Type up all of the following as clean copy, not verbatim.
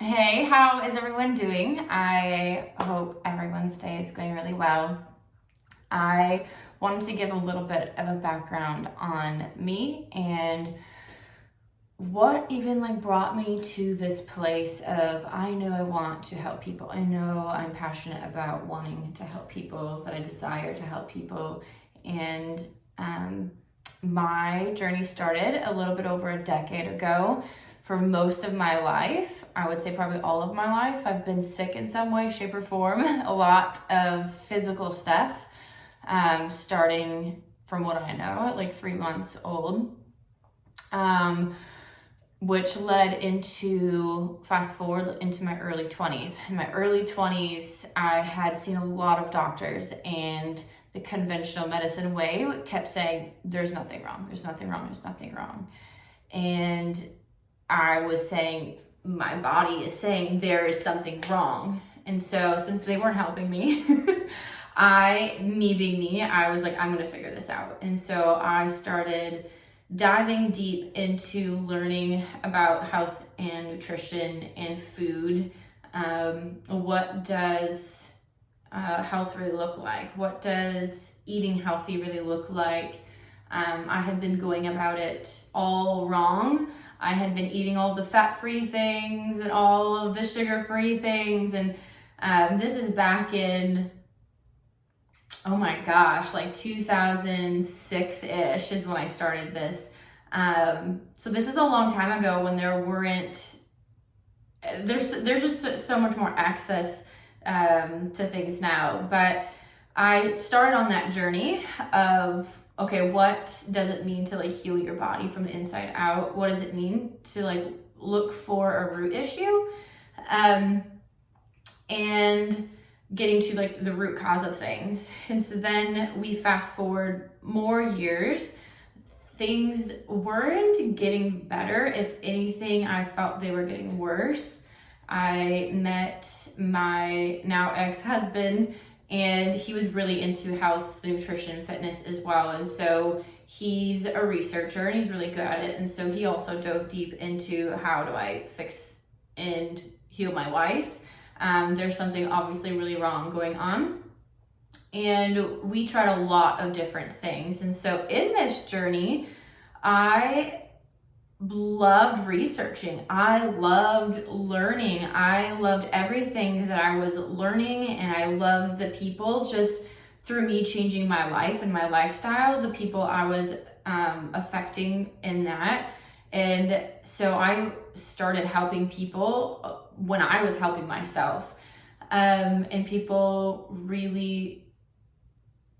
Hey, how is everyone doing? I hope everyone's day is going really well. I wanted to give a little bit of a background on me and what even brought me to this place of I know I want to help people. I know I'm passionate about wanting to help people, that I desire to help people. And my journey started a little bit over a decade ago. For most of my life, I would say probably all of my life, I've been sick in some way, shape, or form. A lot of physical stuff, starting from what I know at 3 months old, which led into, fast forward into my early 20s. In my early 20s, I had seen a lot of doctors, and the conventional medicine way kept saying, there's nothing wrong, there's nothing wrong, there's nothing wrong. And I was saying, my body is saying there is something wrong. And so since they weren't helping me, me being me, I was like, I'm going to figure this out. And so I started diving deep into learning about health and nutrition and food. What does health really look like? What does eating healthy really look like? I had been going about it all wrong. I had been eating all the fat-free things and all of the sugar-free things. And this is back in, oh my gosh, 2006-ish is when I started this. So this is a long time ago when there's just so much more access to things now. But I started on that journey of, okay, what does it mean to heal your body from the inside out? What does it mean to look for a root issue? And getting to the root cause of things. And so then we fast forward more years. Things weren't getting better. If anything, I felt they were getting worse. I met my now ex-husband, and he was really into health, nutrition, fitness as well. And so he's a researcher and he's really good at it. And so he also dove deep into how do I fix and heal my wife. There's something obviously really wrong going on. And we tried a lot of different things. And so in this journey, I loved researching. I loved learning. I loved everything that I was learning, and I loved the people just through me changing my life and my lifestyle, the people I was affecting in that. And so I started helping people when I was helping myself. And people really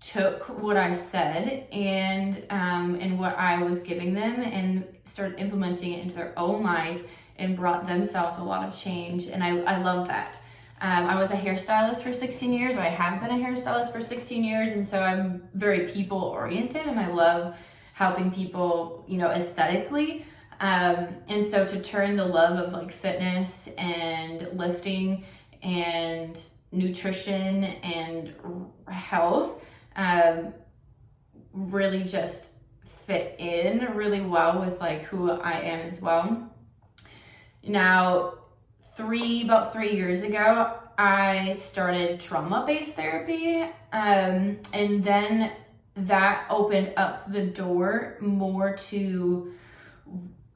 took what I said and what I was giving them and started implementing it into their own life and brought themselves a lot of change. And I love that. I was a hairstylist for 16 years, or I have been a hairstylist for 16 years. And so I'm very people oriented, and I love helping people, aesthetically. And so to turn the love of fitness and lifting and nutrition and health, really just fit in really well with who I am as well. Now, about 3 years ago, I started trauma-based therapy, and then that opened up the door more to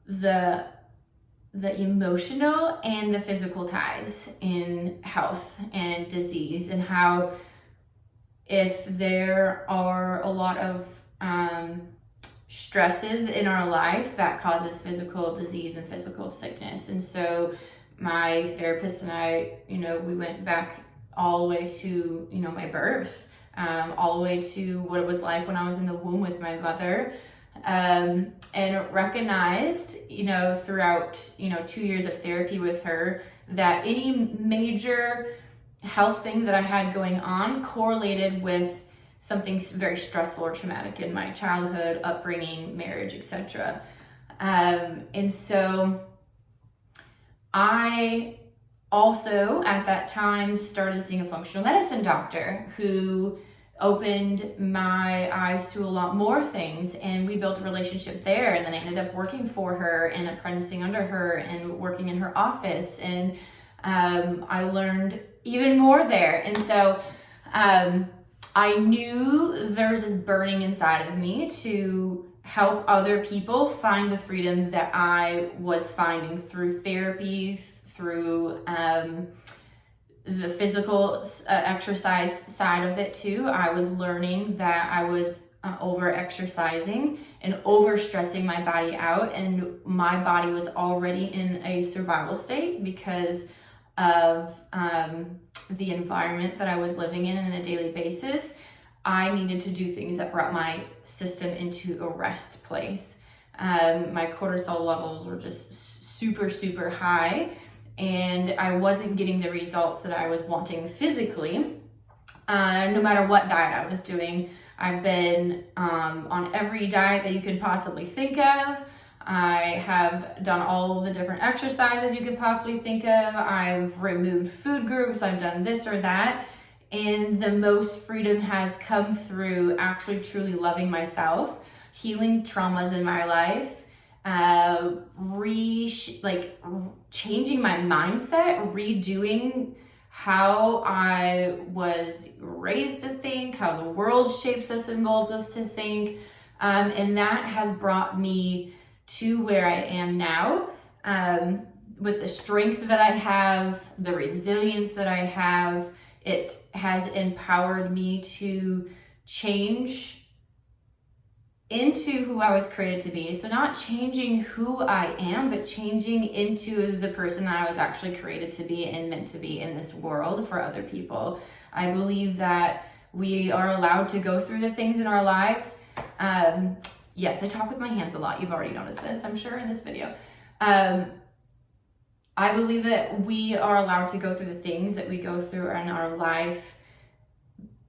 the emotional and the physical ties in health and disease, and how if there are a lot of stresses in our life that causes physical disease and physical sickness. And so my therapist and I, we went back all the way to, my birth, all the way to what it was like when I was in the womb with my mother, and recognized, throughout, 2 years of therapy with her, that any major health thing that I had going on correlated with something very stressful or traumatic in my childhood, upbringing, marriage, etc. And so I also at that time started seeing a functional medicine doctor who opened my eyes to a lot more things, and we built a relationship there. And then I ended up working for her and apprenticing under her and working in her office. And I learned even more there. And so I knew there's this burning inside of me to help other people find the freedom that I was finding through therapy, through the physical exercise side of it too. I was learning that I was over exercising and over stressing my body out, and my body was already in a survival state because of the environment that I was living in on a daily basis. I needed to do things that brought my system into a rest place. My cortisol levels were just super high, and I wasn't getting the results that I was wanting physically, no matter what diet I was doing. I've been on every diet that you could possibly think of. I have done all the different exercises you could possibly think of. I've removed food groups. I've done this or that. And the most freedom has come through actually truly loving myself, healing traumas in my life, changing my mindset, redoing how I was raised to think, how the world shapes us and molds us to think. And that has brought me to where I am now, with the strength that I have, the resilience that I have. It has empowered me to change into who I was created to be. So not changing who I am, but changing into the person I was actually created to be and meant to be in this world for other people. I believe that we are allowed to go through the things in our lives. Yes, I talk with my hands a lot. You've already noticed this, I'm sure, in this video. I believe that we are allowed to go through the things that we go through in our life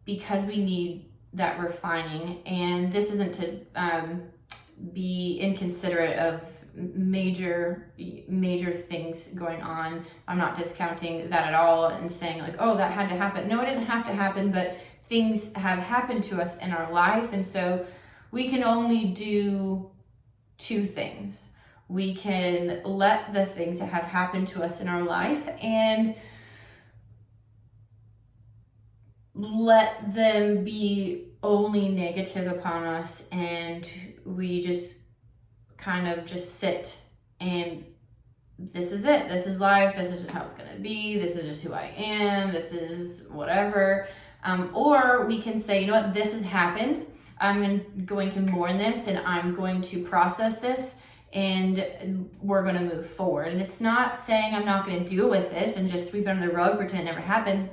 because we need that refining. And this isn't to be inconsiderate of major things going on. I'm not discounting that at all and saying like, oh, that had to happen. No, it didn't have to happen, but things have happened to us in our life. And so we can only do two things. We can let the things that have happened to us in our life and let them be only negative upon us, and we just kind of just sit and this is it. This is life. This is just how it's going to be. This is just who I am. This is whatever. Or we can say, you know what, this has happened. I'm going to mourn this and I'm going to process this and we're going to move forward. And it's not saying I'm not going to deal with this and just sweep it under the rug, pretend it never happened.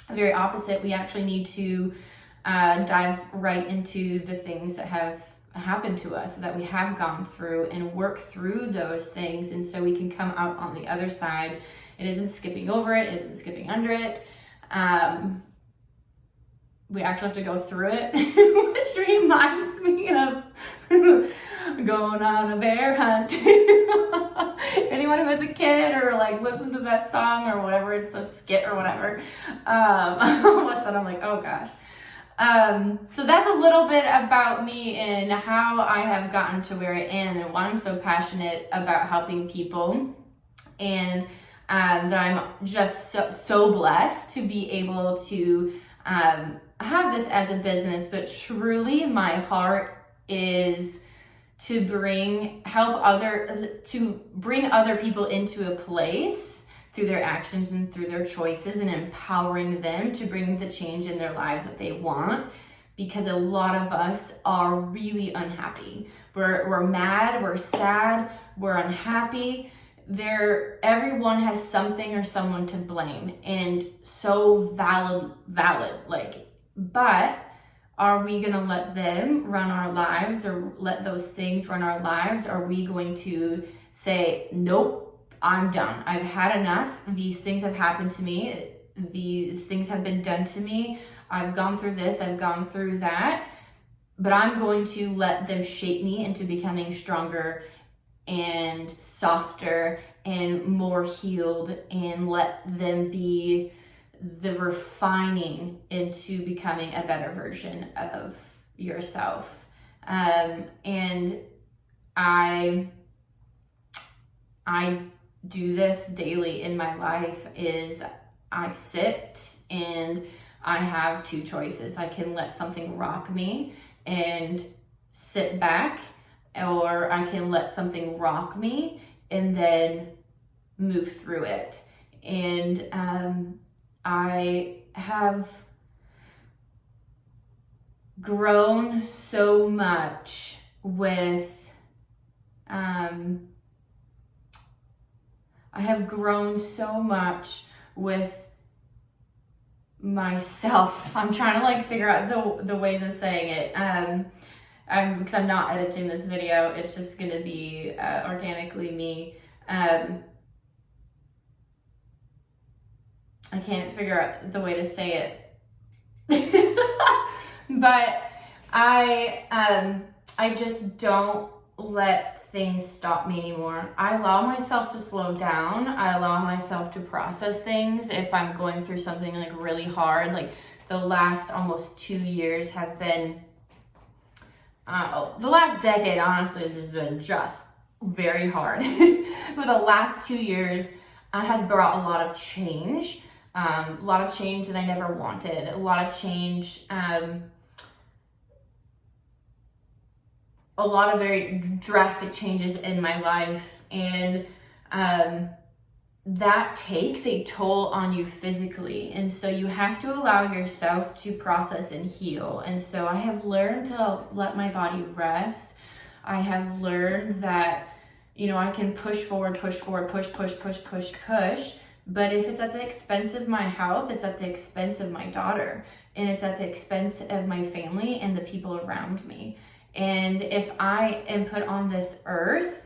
The very opposite. We actually need to dive right into the things that have happened to us, that we have gone through, and work through those things. And so we can come out on the other side. It isn't skipping over it. It isn't skipping under it. We actually have to go through it, which reminds me of going on a bear hunt. Anyone who was a kid or like listened to that song or whatever, it's a skit or whatever. All of a sudden I'm like, oh gosh. So that's a little bit about me and how I have gotten to where I am and why I'm so passionate about helping people, and that I'm just so blessed to be able to have this as a business. But truly my heart is to bring other people into a place through their actions and through their choices, and empowering them to bring the change in their lives that they want. Because a lot of us are really unhappy. We're mad, we're sad, we're unhappy. Everyone has something or someone to blame, and so valid, but are we going to let them run our lives or let those things run our lives? Are we going to say, nope, I'm done. I've had enough. These things have happened to me. These things have been done to me. I've gone through this. I've gone through that. But I'm going to let them shape me into becoming stronger and softer and more healed, and let them be the refining into becoming a better version of yourself. And I do this daily in my life is I sit and I have two choices. I can let something rock me and sit back, or I can let something rock me and then move through it. And I have grown so much with myself. I'm trying to like figure out the ways of saying it. Because I'm not editing this video, it's just gonna be organically me. I can't figure out the way to say it. But I just don't let things stop me anymore. I allow myself to slow down. I allow myself to process things if I'm going through something like really hard. Like the last almost 2 years have been, the last decade honestly has just been just very hard. But the last 2 years has brought a lot of change. A lot of change that I never wanted. A lot of change, a lot of very drastic changes in my life, and that takes a toll on you physically, and so you have to allow yourself to process and heal. And so I have learned to let my body rest. I have learned that, you know, I can push forward, push, but if it's at the expense of my health, it's at the expense of my daughter, and it's at the expense of my family and the people around me. And if I am put on this earth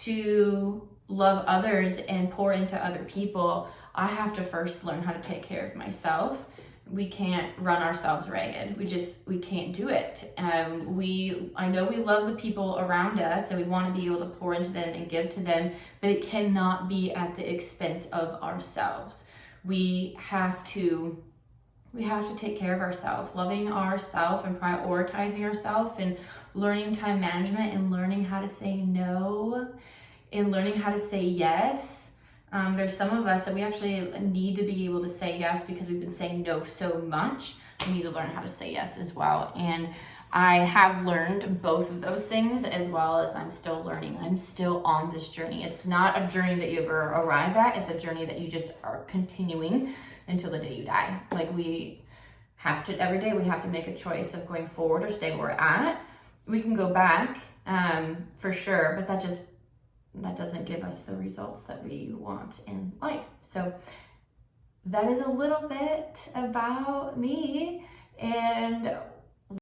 to love others and pour into other people, I have to first learn how to take care of myself. We can't run ourselves ragged. We can't do it. I know we love the people around us and we want to be able to pour into them and give to them, but it cannot be at the expense of ourselves. We have to take care of ourselves, loving ourselves and prioritizing ourselves and learning time management and learning how to say no and learning how to say yes. There's some of us that we actually need to be able to say yes because we've been saying no so much. We need to learn how to say yes as well. And I have learned both of those things, as well as I'm still learning. I'm still on this journey. It's not a journey that you ever arrive at. It's a journey that you just are continuing until the day you die. Like every day we have to make a choice of going forward or stay where we're at. We can go back for sure, but that doesn't give us the results that we want in life. So that is a little bit about me and